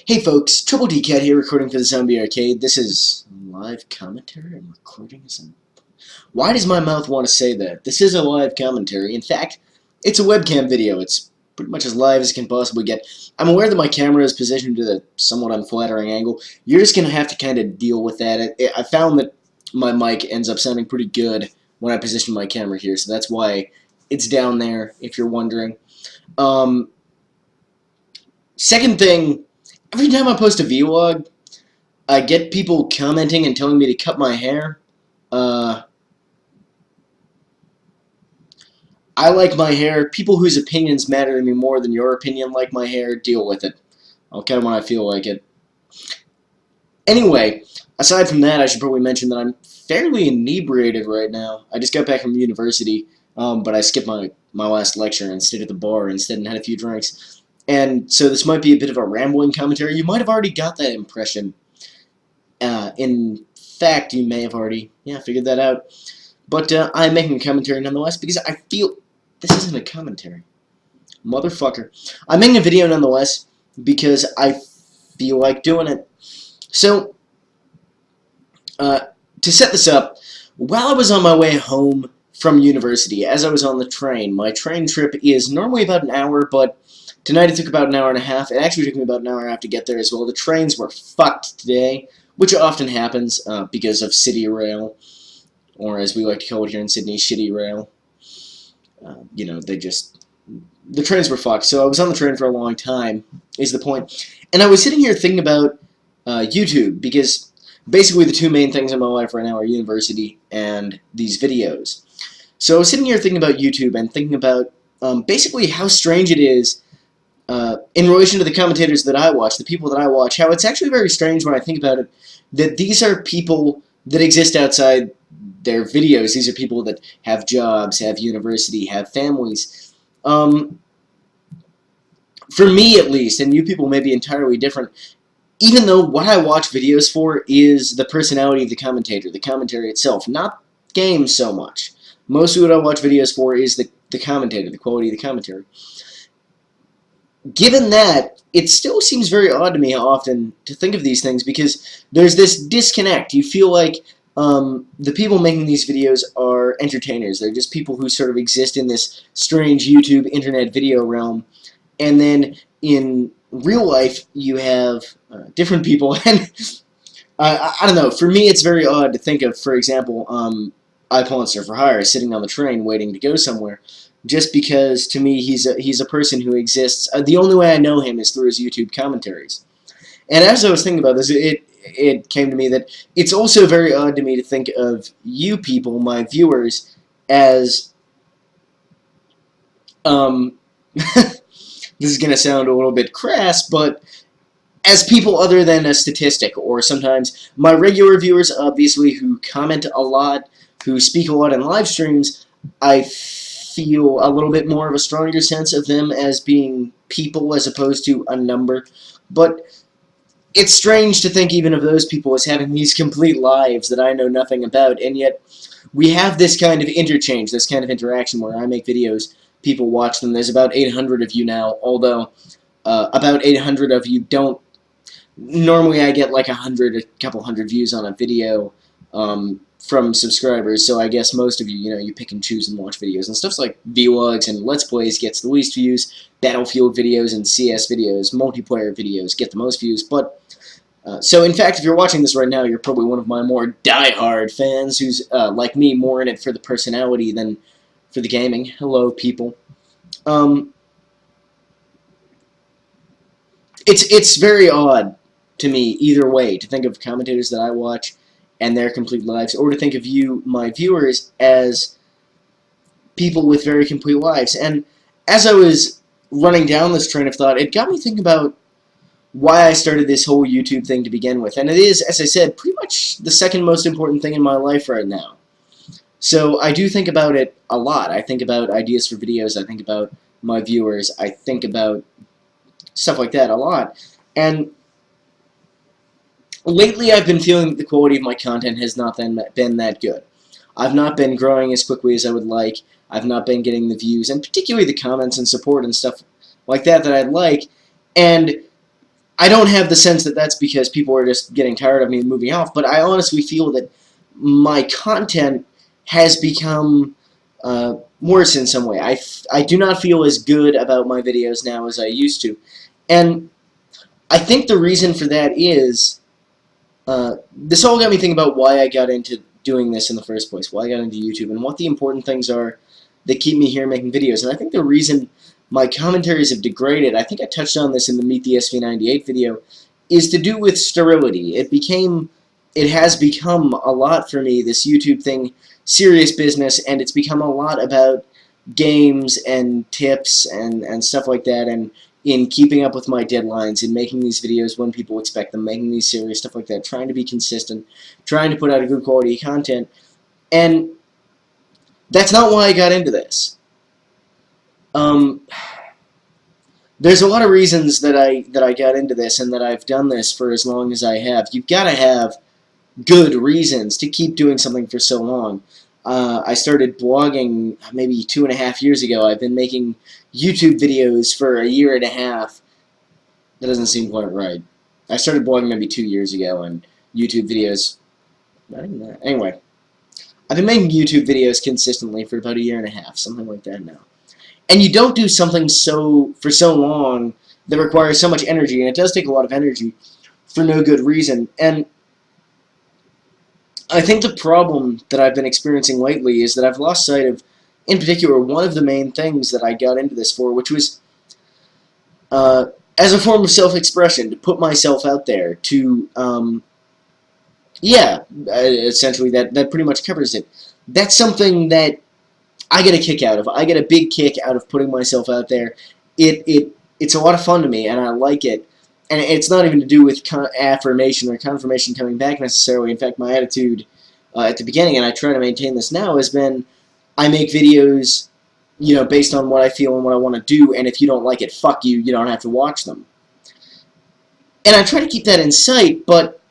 Hey folks, Troubletcat here recording for the Zombie Arcade. This is live commentary. I'm recording some. Why does my mouth want to say that? This is a live commentary. In fact, it's a webcam video. It's pretty much as live as it can possibly get. I'm aware that my camera is positioned at a somewhat unflattering angle. You're just going to have to kind of deal with that. I found that my mic ends up sounding pretty good when I position my camera here, so that's why it's down there, if you're wondering. Second thing, every time I post a vlog, I get people commenting and telling me to cut my hair. I like my hair. People whose opinions matter to me more than your opinion like my hair, deal with it. I'll cut it when I feel like it. Anyway, aside from that, I should probably mention that I'm fairly inebriated right now. I just got back from university, but I skipped my last lecture and stayed at the bar instead and had a few drinks. And so this might be a bit of a rambling commentary. You might have already got that impression. In fact, you may have already, figured that out. But I'm making a commentary nonetheless because I feel this isn't a commentary. Motherfucker. I'm making a video nonetheless because I feel like doing it. So, to set this up, while I was on my way home from university, as I was on the train, my train trip is normally about an hour, but tonight it took about an hour and a half. It actually took me about an hour and a half to get there as well. The trains were fucked today, which often happens because of City Rail, or as we like to call it here in Sydney, Shitty Rail. The trains were fucked, so I was on the train for a long time, is the point. And I was sitting here thinking about YouTube, because basically the two main things in my life right now are university and these videos. So I was sitting here thinking about YouTube and thinking about basically how strange it is in relation to the commentators that I watch, the people that I watch, how it's actually very strange when I think about it, that these are people that exist outside their videos. These are people that have jobs, have university, have families. For me, at least, and you people may be entirely different, even though what I watch videos for is the personality of the commentator, the commentary itself, not games so much. Mostly what I watch videos for is the commentator, the quality of the commentary. Given that, it still seems very odd to me often to think of these things because there's this disconnect. You feel like the people making these videos are entertainers. They're just people who sort of exist in this strange YouTube internet video realm. And then in real life, you have different people. And I don't know. For me, it's very odd to think of, for example, iPonster for Hire sitting on the train waiting to go somewhere. Just because, to me, he's a person who exists. The only way I know him is through his YouTube commentaries. And as I was thinking about this, it came to me that it's also very odd to me to think of you people, my viewers, as this is going to sound a little bit crass, but as people other than a statistic, or sometimes my regular viewers, obviously, who comment a lot, who speak a lot in live streams, I feel a little bit more of a stronger sense of them as being people as opposed to a number. But it's strange to think even of those people as having these complete lives that I know nothing about, and yet we have this kind of interchange, this kind of interaction where I make videos, people watch them. There's about 800 of you now, although about 800 of you don't. Normally I get like a couple hundred views on a video from subscribers, so I guess most of you, you pick and choose and watch videos, and stuff like vlogs and Let's Plays gets the least views, Battlefield videos and CS videos, multiplayer videos get the most views, but, so in fact, if you're watching this right now, you're probably one of my more die-hard fans who's, like me, more in it for the personality than for the gaming. Hello, people. It's very odd to me, either way, to think of commentators that I watch and their complete lives, or to think of you, my viewers, as people with very complete lives. And as I was running down this train of thought, it got me thinking about why I started this whole YouTube thing to begin with. And it is, as I said, pretty much the second most important thing in my life right now. So I do think about it a lot. I think about ideas for videos, I think about my viewers, I think about stuff like that a lot. And lately, I've been feeling that the quality of my content has not been that good. I've not been growing as quickly as I would like. I've not been getting the views, and particularly the comments and support and stuff like that I'd like. And I don't have the sense that that's because people are just getting tired of me and moving off, but I honestly feel that my content has become worse in some way. I do not feel as good about my videos now as I used to. And I think the reason for that is, this all got me thinking about why I got into doing this in the first place, why I got into YouTube, and what the important things are that keep me here making videos. And I think the reason my commentaries have degraded, I think I touched on this in the Meet the SV98 video, is to do with sterility. It has become a lot for me, this YouTube thing, serious business, and it's become a lot about games and tips and stuff like that, and in keeping up with my deadlines, in making these videos when people expect them, making these serious stuff like that, trying to be consistent, trying to put out a good quality content, and that's not why I got into this. There's a lot of reasons that I got into this and that I've done this for as long as I have. You've got to have good reasons to keep doing something for so long. I started blogging maybe 2.5 years ago. I've been making YouTube videos for 1.5 years. That doesn't seem quite right. I started blogging maybe 2 years ago, and YouTube videos... not even that. Anyway, I've been making YouTube videos consistently for about 1.5 years, something like that now. And you don't do something for so long that requires so much energy, and it does take a lot of energy for no good reason. And I think the problem that I've been experiencing lately is that I've lost sight of, in particular, one of the main things that I got into this for, which was as a form of self-expression, to put myself out there, to, yeah, essentially that pretty much covers it. That's something that I get a kick out of. I get a big kick out of putting myself out there. It's a lot of fun to me, and I like it. And it's not even to do with affirmation or confirmation coming back necessarily. In fact, my attitude at the beginning, and I try to maintain this now, has been I make videos, you know, based on what I feel and what I want to do, and if you don't like it, fuck you, you don't have to watch them. And I try to keep that in sight, but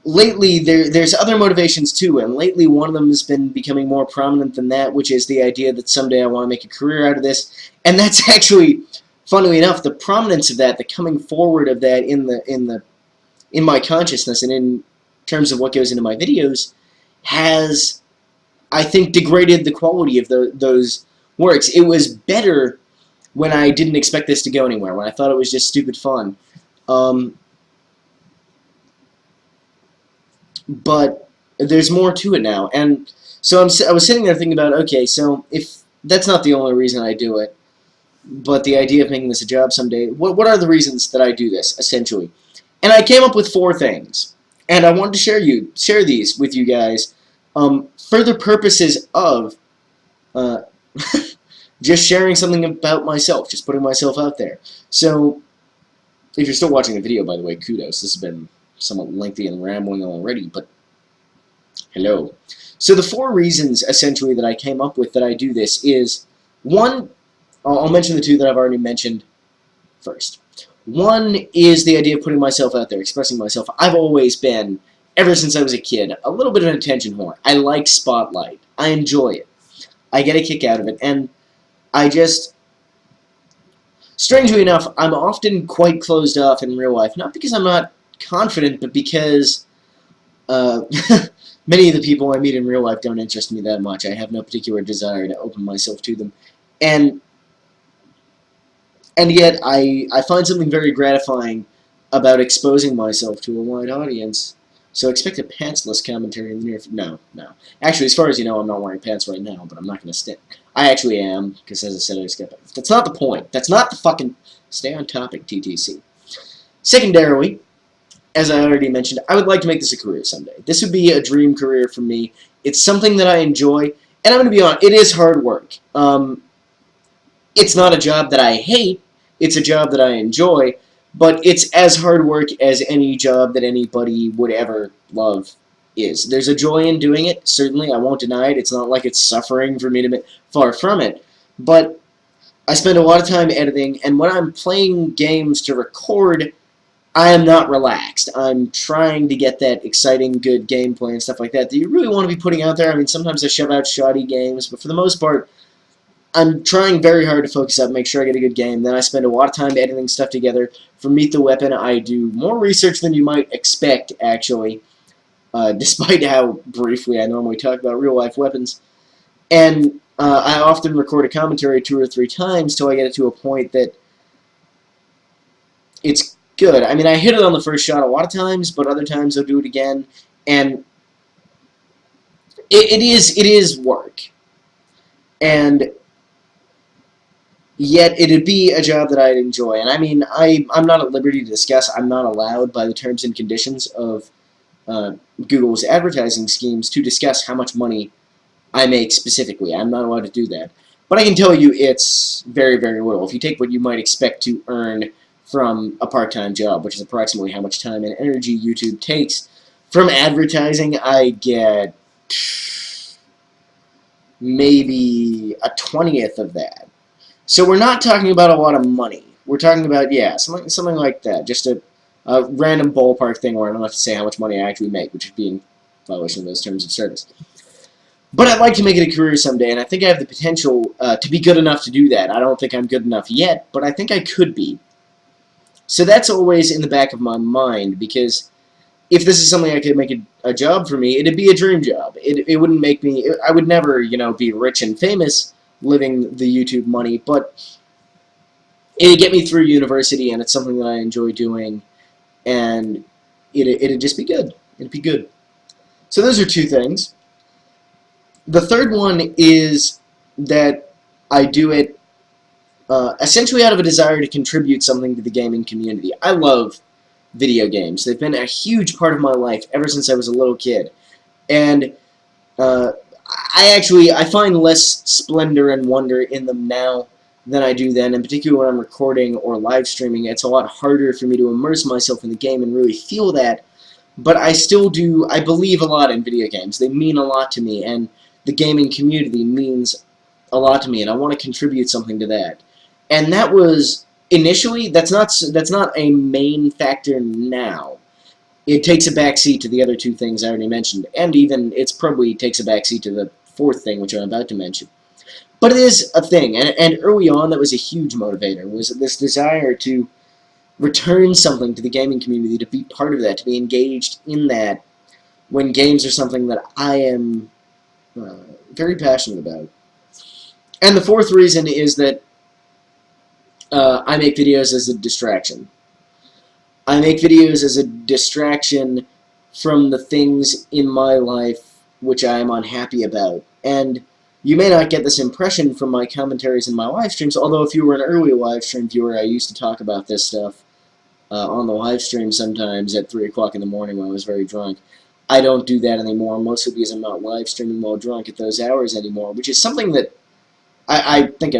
lately there's other motivations too, and lately one of them has been becoming more prominent than that, which is the idea that someday I want to make a career out of this, and that's actually... funnily enough, the prominence of that, the coming forward of that in my consciousness and in terms of what goes into my videos, has, I think, degraded the quality of those works. It was better when I didn't expect this to go anywhere, when I thought it was just stupid fun. But there's more to it now, and so I was sitting there thinking about, okay, so if that's not the only reason I do it, but the idea of making this a job someday, what are the reasons that I do this, essentially? And I came up with 4 things, and I wanted to share these with you guys for the purposes of just sharing something about myself, just putting myself out there. So, if you're still watching the video, by the way, kudos. This has been somewhat lengthy and rambling already, but hello. So the 4 reasons, essentially, that I came up with that I do this is, 1... I'll mention the 2 that I've already mentioned first. 1 is the idea of putting myself out there, expressing myself. I've always been, ever since I was a kid, a little bit of an attention whore. I like spotlight. I enjoy it. I get a kick out of it, and I just... strangely enough, I'm often quite closed off in real life, not because I'm not confident, but because many of the people I meet in real life don't interest me that much. I have no particular desire to open myself to them. And yet, I find something very gratifying about exposing myself to a wide audience. So expect a pantsless commentary in the near future. No. Actually, as far as you know, I'm not wearing pants right now, but I'm not going to stay. I actually am, because as I said, I just got... That's not the point. That's not the fucking... Stay on topic, TTC. Secondarily, as I already mentioned, I would like to make this a career someday. This would be a dream career for me. It's something that I enjoy, and I'm going to be honest, it is hard work. It's not a job that I hate. It's a job that I enjoy, but it's as hard work as any job that anybody would ever love is. There's a joy in doing it, certainly. I won't deny it. It's not like it's suffering for me to be far from it. But I spend a lot of time editing, and when I'm playing games to record, I am not relaxed. I'm trying to get that exciting, good gameplay and stuff like that you really want to be putting out there. I mean, sometimes I shove out shoddy games, but for the most part, I'm trying very hard to focus up, make sure I get a good game. Then I spend a lot of time editing stuff together. For Meet the Weapon, I do more research than you might expect, actually, despite how briefly I normally talk about real-life weapons. And I often record a commentary 2 or 3 times till I get it to a point that it's good. I mean, I hit it on the first shot a lot of times, but other times I'll do it again. And it is work. And yet it'd be a job that I'd enjoy. And I mean, I'm not at liberty to discuss, I'm not allowed by the terms and conditions of Google's advertising schemes to discuss how much money I make specifically. I'm not allowed to do that. But I can tell you it's very, very little. If you take what you might expect to earn from a part-time job, which is approximately how much time and energy YouTube takes from advertising, I get maybe a 20th of that. So we're not talking about a lot of money. We're talking about, yeah, something like that. Just a random ballpark thing where I don't have to say how much money I actually make, which would be in violation of those terms of service. But I'd like to make it a career someday, and I think I have the potential to be good enough to do that. I don't think I'm good enough yet, but I think I could be. So that's always in the back of my mind, because if this is something I could make a job for me, it'd be a dream job. It wouldn't make me... I would never, you know, be rich and famous living the YouTube money, but it'd get me through university, and it's something that I enjoy doing, and it'd just be good. It'd be good. So those are 2 things. The third one is that I do it essentially out of a desire to contribute something to the gaming community. I love video games. They've been a huge part of my life ever since I was a little kid. And I find less splendor and wonder in them now than I do then, and particularly when I'm recording or live streaming. It's a lot harder for me to immerse myself in the game and really feel that, but I still do, I believe a lot in video games. They mean a lot to me, and the gaming community means a lot to me, and I want to contribute something to that. And that was, initially, that's not a main factor now. It takes a backseat to the other 2 things I already mentioned, and even it's probably takes a backseat to the 4th thing, which I'm about to mention. But it is a thing, and early on that was a huge motivator, was this desire to return something to the gaming community, to be part of that, to be engaged in that, when games are something that I am very passionate about. And the 4th reason is that I make videos as a distraction. I make videos as a distraction from the things in my life which I am unhappy about. And you may not get this impression from my commentaries in my live streams, although if you were an early live stream viewer, I used to talk about this stuff on the live stream sometimes at 3 o'clock in the morning when I was very drunk. I don't do that anymore, mostly because I'm not live streaming while drunk at those hours anymore, which is something that I think I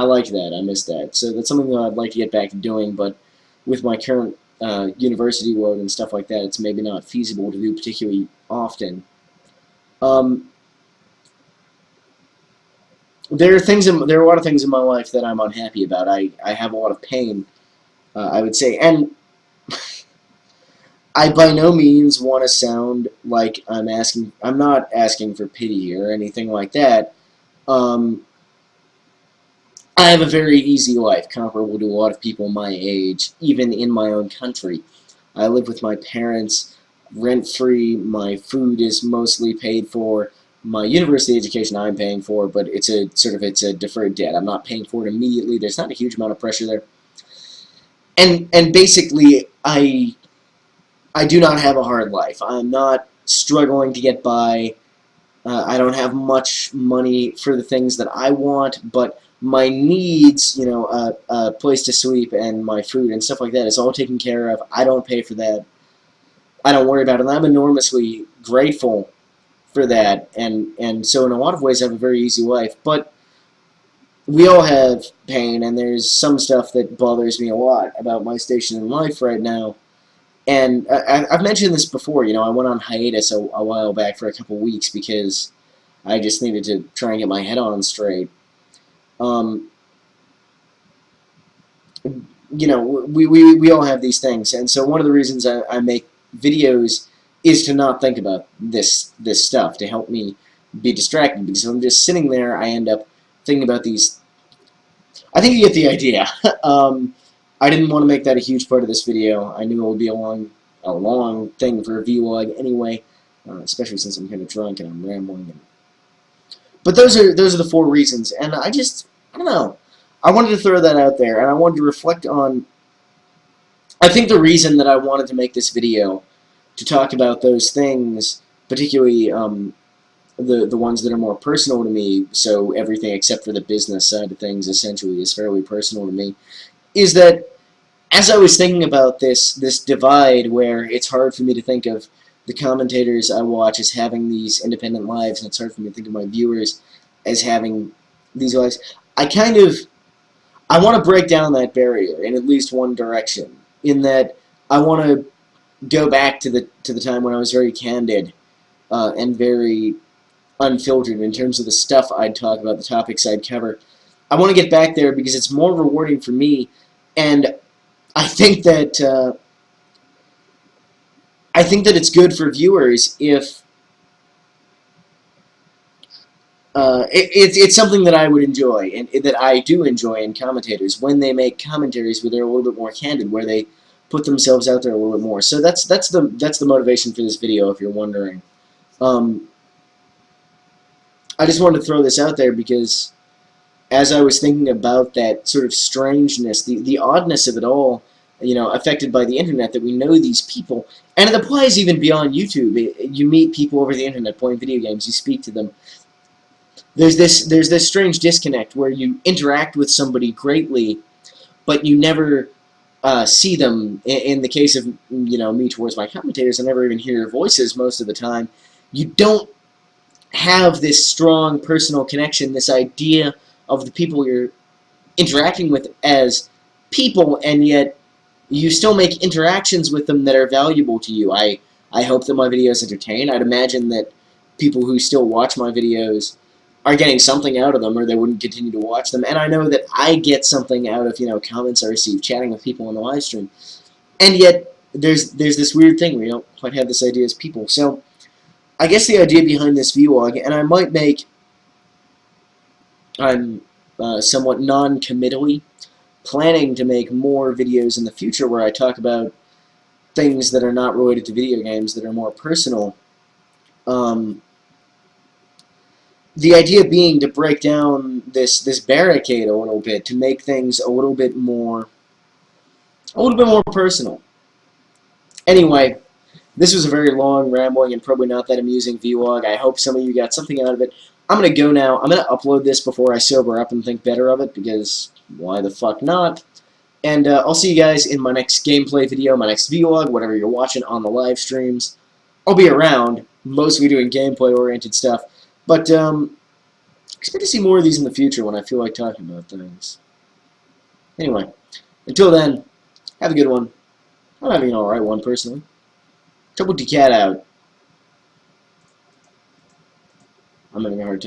liked that, I missed that. So that's something that I'd like to get back to doing, but with my current university load and stuff like that, it's maybe not feasible to do particularly often. There are a lot of things in my life that I'm unhappy about. I have a lot of pain, I would say, and I by no means want to sound like I'm not asking for pity or anything like that. I have a very easy life, comparable to a lot of people my age, even in my own country. I live with my parents, rent-free, my food is mostly paid for, my university education I'm paying for, but it's a deferred debt. I'm not paying for it immediately. There's not a huge amount of pressure there. And basically, I do not have a hard life. I'm not struggling to get by. I don't have much money for the things that I want, but my needs, you know, a place to sleep and my food and stuff like that is all taken care of. I don't pay for that. I don't worry about it, and I'm enormously grateful for that. And so in a lot of ways I have a very easy life, but we all have pain, and there's some stuff that bothers me a lot about my station in life right now. And I've mentioned this before, you know, I went on hiatus a while back for a couple weeks because I just needed to try and get my head on straight. You know, we all have these things, and so one of the reasons I make videos is to not think about this stuff, to help me be distracted, because if I'm just sitting there, I end up thinking about these. I think you get the idea. I didn't want to make that a huge part of this video. I knew it would be a long thing for a vlog anyway, especially since I'm kind of drunk and I'm rambling. But those are the 4 reasons, and I don't know. I wanted to throw that out there, and I wanted to reflect on. I think the reason that I wanted to make this video to talk about those things, particularly the ones that are more personal to me, so everything except for the business side of things essentially is fairly personal to me, is that as I was thinking about this divide where it's hard for me to think of the commentators I watch as having these independent lives, and it's hard for me to think of my viewers as having these lives, I want to break down that barrier in at least one direction, in that I want to go back to the time when I was very candid and very unfiltered in terms of the stuff I'd talk about, the topics I'd cover. I want to get back there because it's more rewarding for me, and I think that it's good for viewers if it's something that I would enjoy, and that I do enjoy in commentators when they make commentaries where they're a little bit more candid, where they put themselves out there a little bit more. So that's the motivation for this video, if you're wondering. I just wanted to throw this out there because as I was thinking about that sort of strangeness, the oddness of it all, you know, affected by the internet, that we know these people, and it applies even beyond YouTube. You meet people over the internet playing video games, you speak to them. There's this strange disconnect where you interact with somebody greatly, but you never see them. In the case of, you know, me towards my commentators, I never even hear their voices most of the time. You don't have this strong personal connection, this idea of the people you're interacting with as people, and yet you still make interactions with them that are valuable to you. I hope that my videos entertain. I'd imagine that people who still watch my videos are getting something out of them, or they wouldn't continue to watch them. And I know that I get something out of, you know, comments I receive, chatting with people on the live stream. And yet there's this weird thing where you don't quite have this idea as people. So I guess the idea behind this vlog, and I might make, I'm somewhat non-committally planning to make more videos in the future where I talk about things that are not related to video games, that are more personal. The idea being to break down this barricade a little bit, to make things a little bit more personal. Anyway, this was a very long, rambling, and probably not that amusing vlog. I hope some of you got something out of it. I'm going to go now. I'm going to upload this before I sober up and think better of it, because why the fuck not? And I'll see you guys in my next gameplay video, my next vlog, whatever you're watching on the live streams. I'll be around, mostly doing gameplay-oriented stuff, but expect to see more of these in the future when I feel like talking about things. Anyway, until then, have a good one. I'm having an alright one, personally. Troubletcat out. I'm having a hard time.